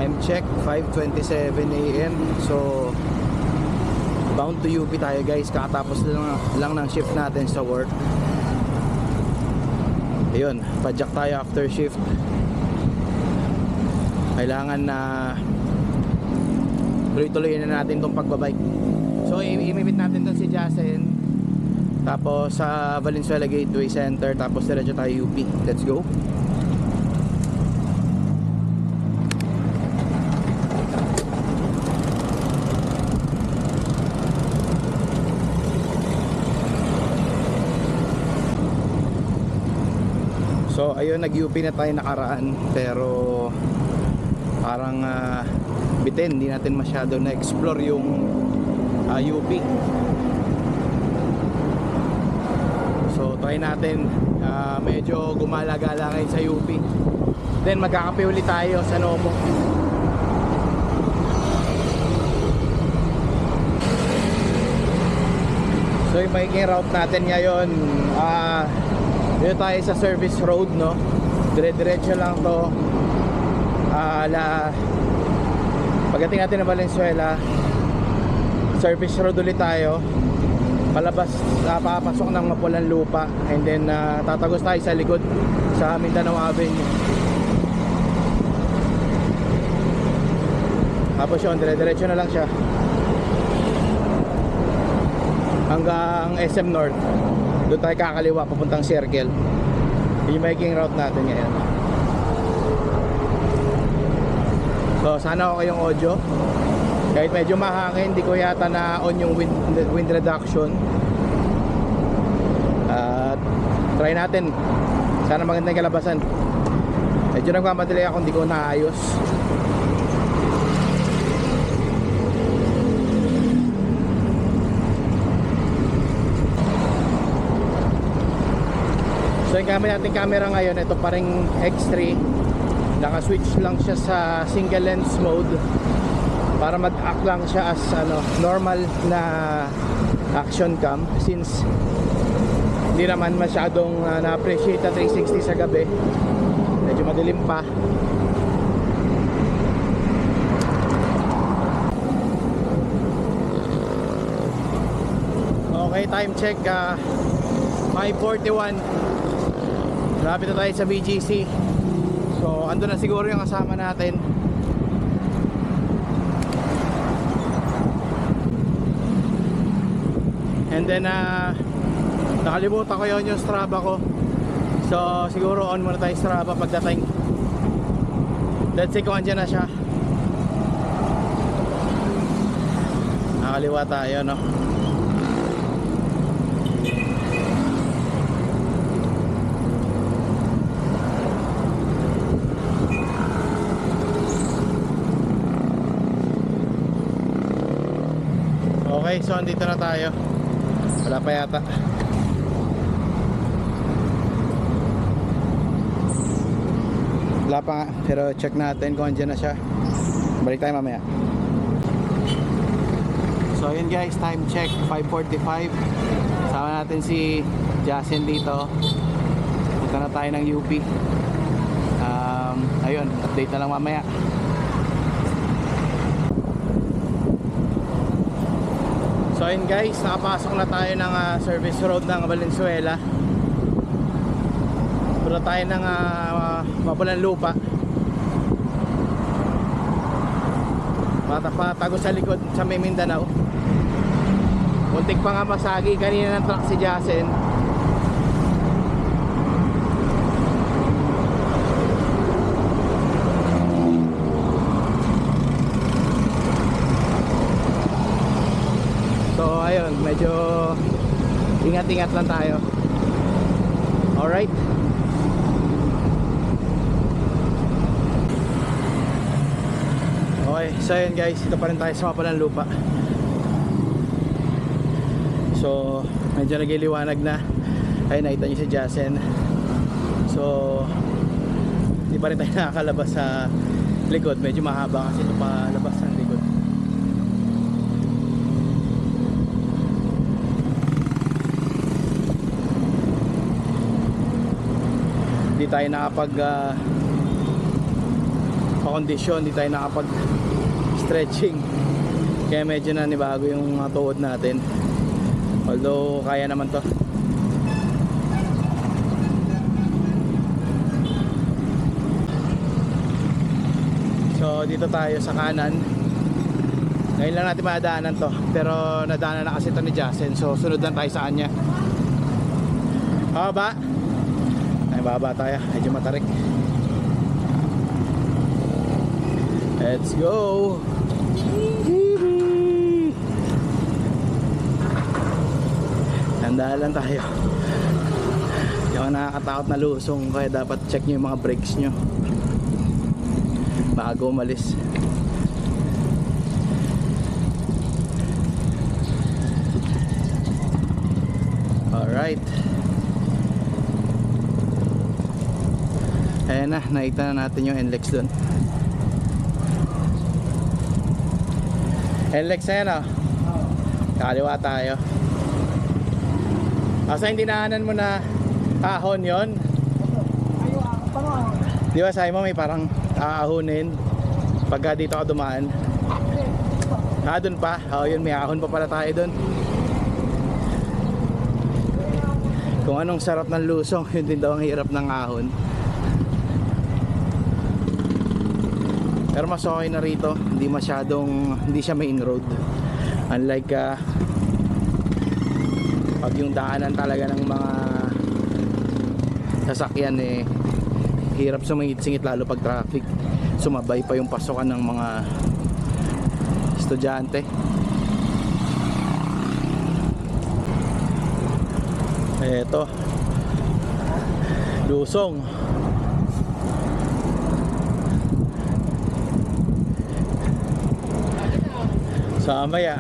time check 5:27 AM. So bound to UP tayo guys. Kakatapos lang ng shift natin sa work. Ayun, padjak tayo after shift. Kailangan na tuloy-tuloy na natin itong pagbabike. So imimit natin doon si Jasen, tapos sa Valenzuela Gateway Center, tapos diretso tayo UP. Let's go. So ayun, nag-UP na tayo nakaraan, pero parang bitin, hindi natin masyado na-explore yung UP. So try natin, medyo gumala-gala ngayon sa UP. Then magkakape ulit tayo sa Nomo. So yung magiging route natin ngayon, dito tayo sa service road, no? Dire-diretso lang to. Pagdating natin ng Valenzuela, service road ulit tayo. Palabas, papasok ng Mapulan Lupa, and then tatagos tayo sa likod sa Mindanao Avenue. Tapos yun, dire-diretso na lang siya hanggang SM North. Doon tayo kakaliwa papuntang Circle. Yung magiging route natin ngayon. So sana okay yung audio. Kahit medyo mahangin, hindi ko yata na on yung wind reduction. Try natin. Sana magandang kalabasan. Medyo nagmamadali ako, hindi ko naayos. So yung gamit natin camera ngayon, ito pa ring X3. Naka-switch lang siya sa single lens mode para mag-act lang siya as normal na action cam, since hindi naman masyadong na-appreciate na 360 sa gabi. Medyo madilim pa. Okay, time check 5:41. Lapit na tayo sa BGC. So ando na siguro yung kasama natin. And then nakalimutan ko yung Strava ko. So siguro on muna tayo Strava pagdating. Let's see kung andyan na siya. Nakaliwa tayo, no? Okay, so andito na tayo. Wala pa yata. Wala pa nga, pero check natin kung andyan na siya. Balik tayo mamaya. So yun guys, time check 5:45. Sama natin si Jasen dito. Punta na tayo ng UP. Ayun, update na lang mamaya. So ayun guys, nakapasok na tayo ng service road ng Valenzuela. Punta tayo ng Mapulan Lupa. Patagos sa likod sa may Mindanao. Muntik pa nga masagi kanina ng truck si Jasen. So ayun, medyo ingat-ingat lang tayo. Alright. Okay, so ayun guys, ito pa rin tayo sa Mapulan Lupa. So medyo nagiliwanag na. Ayun, nakita nyo si Jasen. So hindi pa rin tayo nakakalabas sa likod. Medyo mahaba kasi ito pa labas ng likod. Hindi tayo nakapag makondisyon, hindi tayo nakapag stretching, kaya medyo nanibago yung mga tuhod natin, although kaya naman to. So dito tayo sa kanan. Ngayon lang natin madaanan to, pero nadaanan na kasi ito ni Jasen, so sunod lang tayo sa kanya. Baba. Ay, baba tayo, medyo matarik. Let's go. Tandaan lang tayo. Yung nakakatakot na lusong, kaya dapat check nyo yung mga brakes nyo bago umalis. Alright. Ayan na, nakita na natin yung NLEX dun. NLEX na yan, oh. Kaliwa tayo. Asa hindi dinaanan mo na ahon yon? Di ba sabi mo may parang aahonin pagka dito ka dumaan? Dun pa? Oh, yun, may ahon pa pala tayo dun. Kung anong sarap ng lusong, yun din daw ang hirap ng ahon. Pero mas okay na rito, hindi siya main road. Unlike pag yung daanan talaga ng mga sasakyan hirap sumingit-singit, lalo pag traffic. Sumabay pa yung pasokan ng mga estudyante. Eto, lusong. So mamaya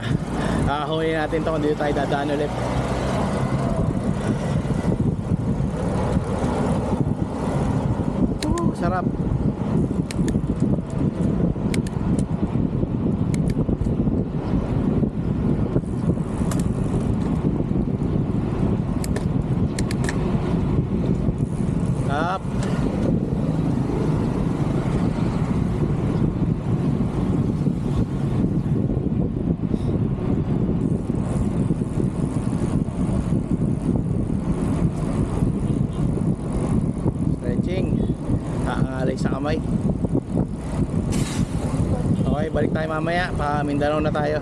ahonin natin to kung dito tayo dadaan ulit. Sarap. Up. Stretching. Kaangalay sa kamay. Okay, balik tayo mamaya. Pa Mindanao na tayo.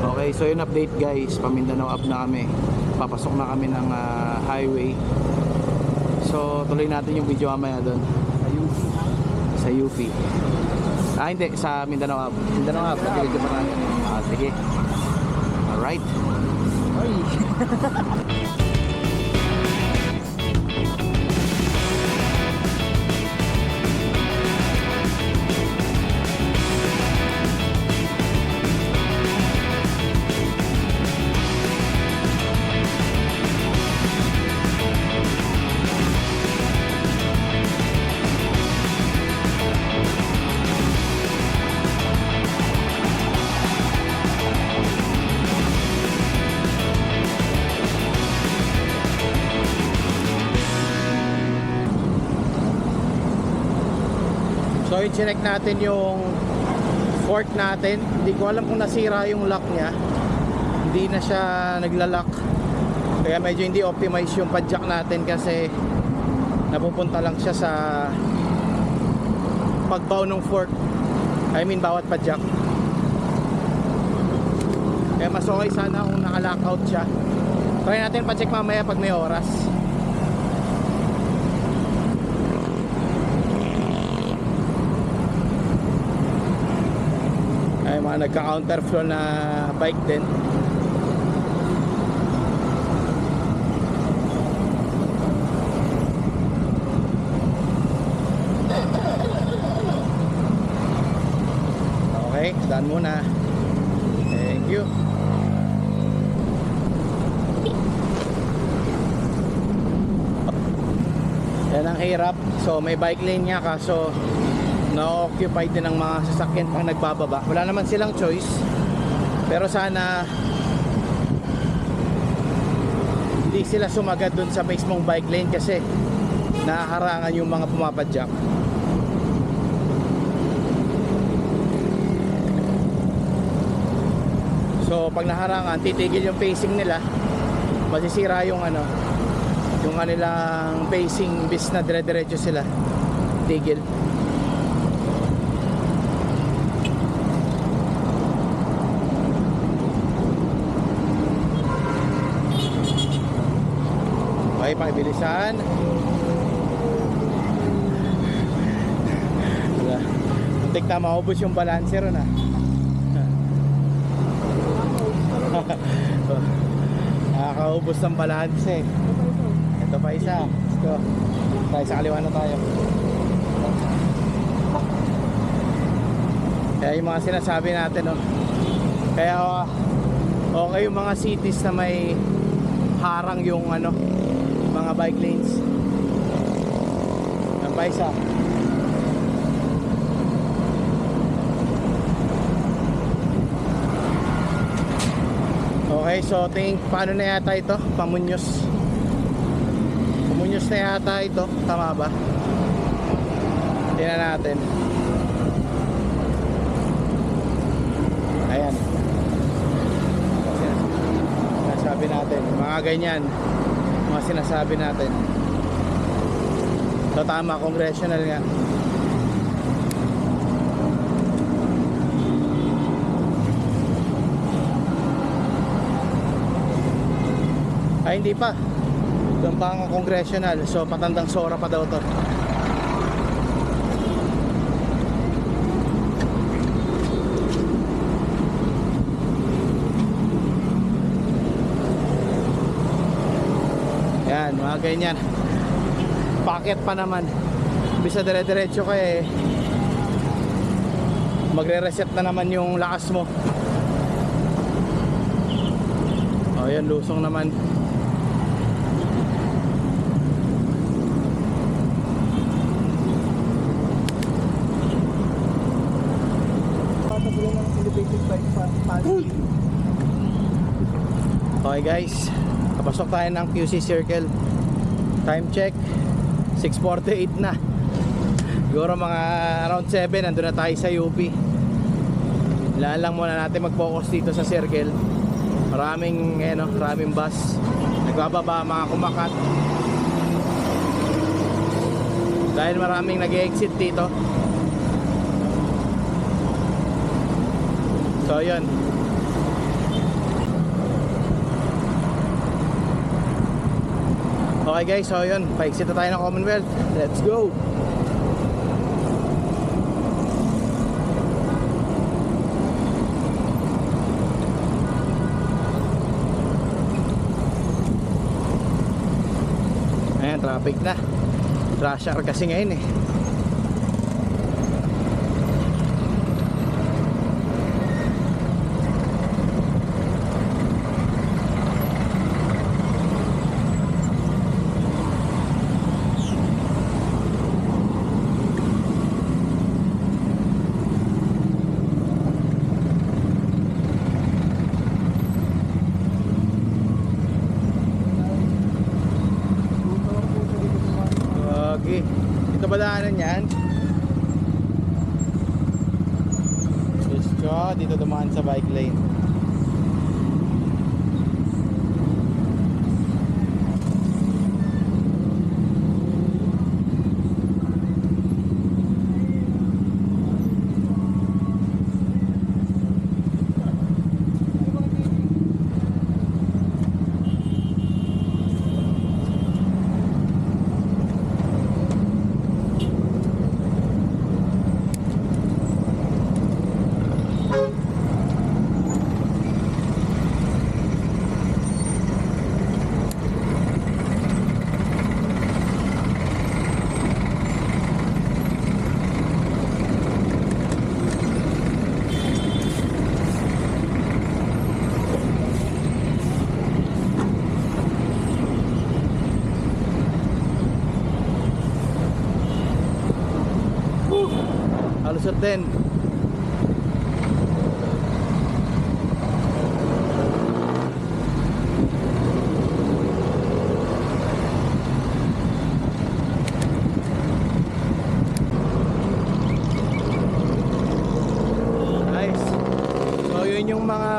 Okay, so yun update guys. Pa Mindanao up na kami. Papasok na kami ng highway. So tuloy natin yung video mamaya doon sa UP. Hindi, sa Mindanao up. Mindanao up, video pa natin. Sige. Alright. So i-check natin yung fork natin. Hindi ko alam kung nasira yung lock niya. Hindi na siya naglalak. Kaya medyo hindi optimize yung padjak natin kasi napupunta lang siya sa pagbaw ng fork. I mean bawat padjak. Kaya mas okay sana kung naka-lockout siya. Try natin pa-check mamaya pag may oras. Ay, mga nagka-counterflow na bike din. Okay, daan muna. Thank you. Yan ang hirap. So may bike lane niya kaso na-occupied din ng mga sasakyan pang nagbababa. Wala naman silang choice. Pero sana hindi sila sumagad dun sa mismong bike lane kasi nahaharangan yung mga pumapadyak. So pag naharangan, titigil yung pacing nila, masisira yung ano, yung kanilang pacing, bis na dire-diretso sila, tigil. Okay, pakibilisan. Muntik na maubos yung balancer na. Nakakaubos ng balanse. Ito pa isa. Let's go. Tayo sa kaliwa na tayo. Kaya yung mga sinasabi natin, no? Kaya okay yung mga cities na may harang yung ano, mga bike lanes. Yan pa isa. Okay, so paano na yata ito? Pamunyos na yata ito. Tama ba? Tingnan natin. Ayan. Sinasabi natin. Mga ganyan. Mga sinasabi natin. So tama, congressional nga. Ay hindi pa. Doon pa ang congressional. So patandang Sora pa daw to. Yan, mga ganyan. Packet pa naman. Bisa dire-diretso ka eh, magre-reset na naman yung lakas mo. O yan, lusong naman. Okay guys, kapasok tayo ng QC Circle. Time check 6:48 na. Siguro mga around 7 nandun na tayo sa UP. Kailangan lang muna natin mag-focus dito sa Circle. Maraming maraming bus nagbababa, mga kumakat, dahil maraming nag-exit dito. So yun. Okay guys, so yun, pa-exit na tayo ng Commonwealth. Let's go! Ayan, traffic na. Rush hour kasi ngayon eh. Ito ba daanan yan? Yes, dito dumaan sa bike lane. Halusot din.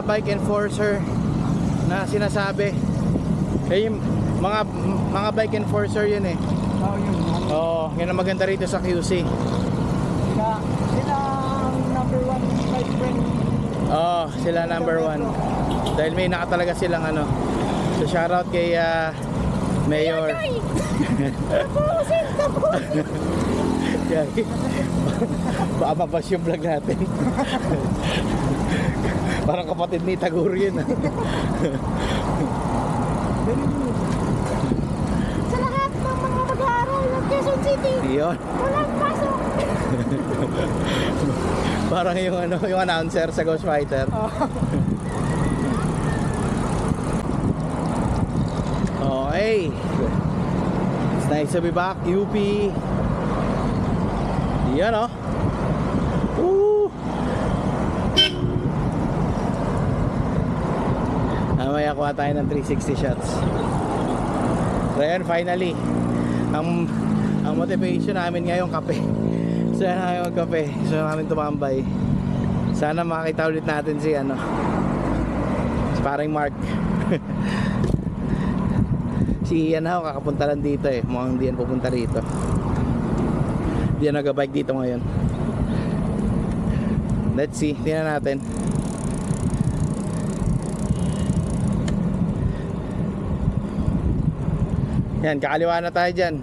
bike enforcer na sinasabi. Eh, yung mga bike enforcer yun eh. Oh, yun. Oo, yun ang maganda rito sa QC. Sila ang number one bike friend. Oo, sila number one. Dahil may nakatalaga silang ano. So shoutout kay Mayor. Yeah. Baka mabas yung vlog natin. Parang kapatid ni Taguro yun. Sa lahat ng mga mag-aaral ng Quezon City, Yun. walang pasok. Parang yung ano, yung announcer sa Ghost Fighter. Okay. It's nice to be back, UP. Yan oh. Woo! Mamaya kuha tayo ng 360 shots. So yan, finally. Ang motivation namin ngayon kape. So yan namin magkape. So namin tumambay. Sana makakita ulit natin si ano, si paring Mark. Si Ian ako kakapunta lang dito eh. Mukhang hindi yan pupunta rito. Hindi yan nag-bike dito ngayon. Let's see, tingnan natin. Yan, kakaliwa na tayo dyan.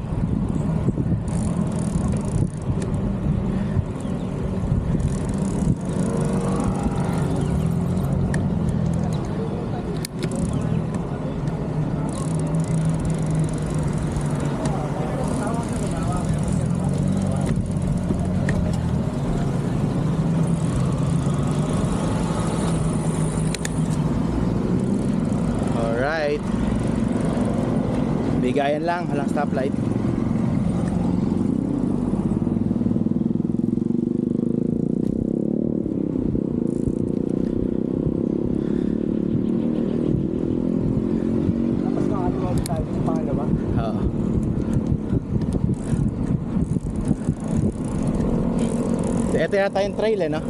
Alright. Bigayan lang, walang stoplight. Tapos nakalimutan tayo sa pangalawa. Oo. Ito yata yung trail eh, no?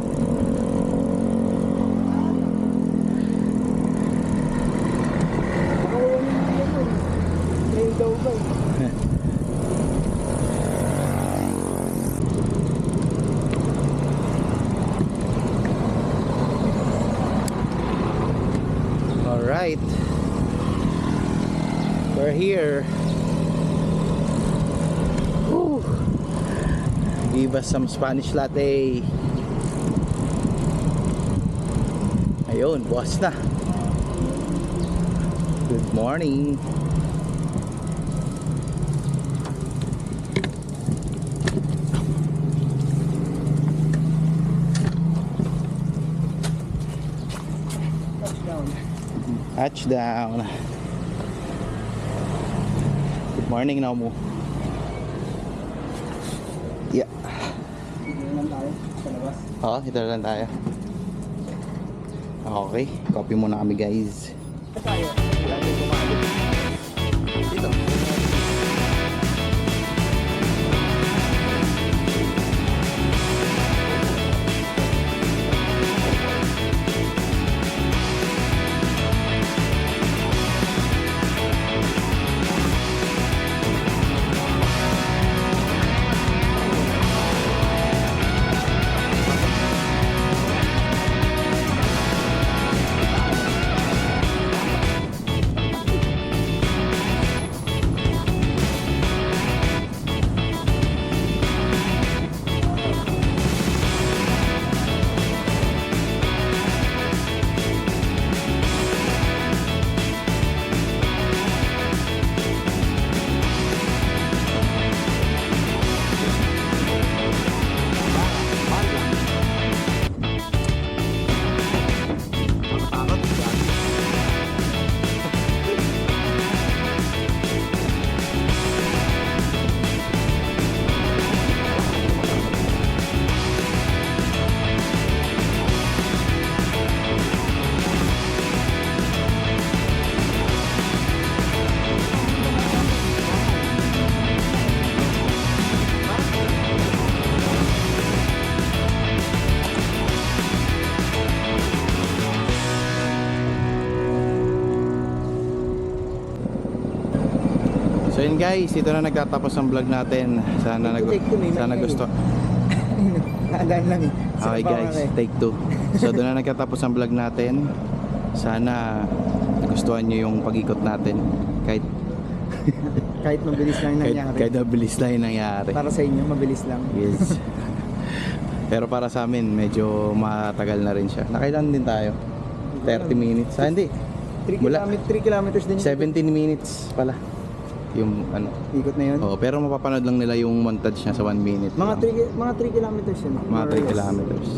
Makawalan mo yan eh. Trail daw ba eh. Alright. We're here. Whew. Give us some Spanish latte. Ayun, bukas na. Good morning. Touchdown. Touchdown. Good morning, Namu. Yeah. Dito naman tayo sa labas. Oo, ito lang tayo. Okay, copy muna kami guys. Tayo. Dito. Ayun guys, ito na nagtatapos ang vlog natin. Sana gusto. Alam lang eh. Okay guys, take 2. So doon na nagtatapos ang vlog natin. Sana nagustuhan nyo yung pag-ikot natin. Kahit mabilis lang yung nangyari. Kahit mabilis lang yung nangyari. Para sa inyo, mabilis lang. Yes. Pero para sa amin, medyo matagal na rin siya. Nakailan din tayo? 30 minutes. Ah, hindi. 3 Wala. kilometers din 17 minutes pala. Yung ano. ikot na yun. Oh, pero mapapanood lang nila yung montage niya sa 1 minute. Mga lang. 3 kilometers yun. Mga 3 kilometers.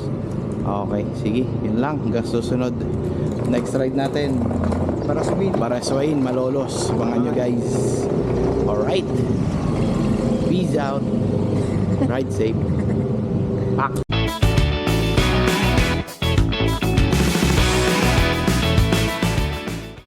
Okay, sige. Yun lang. Hanggang susunod. Next ride natin. Para sabihin. Para Suwain, Malolos. Abangan nyo guys. Alright. Peace out. Ride safe. Pack.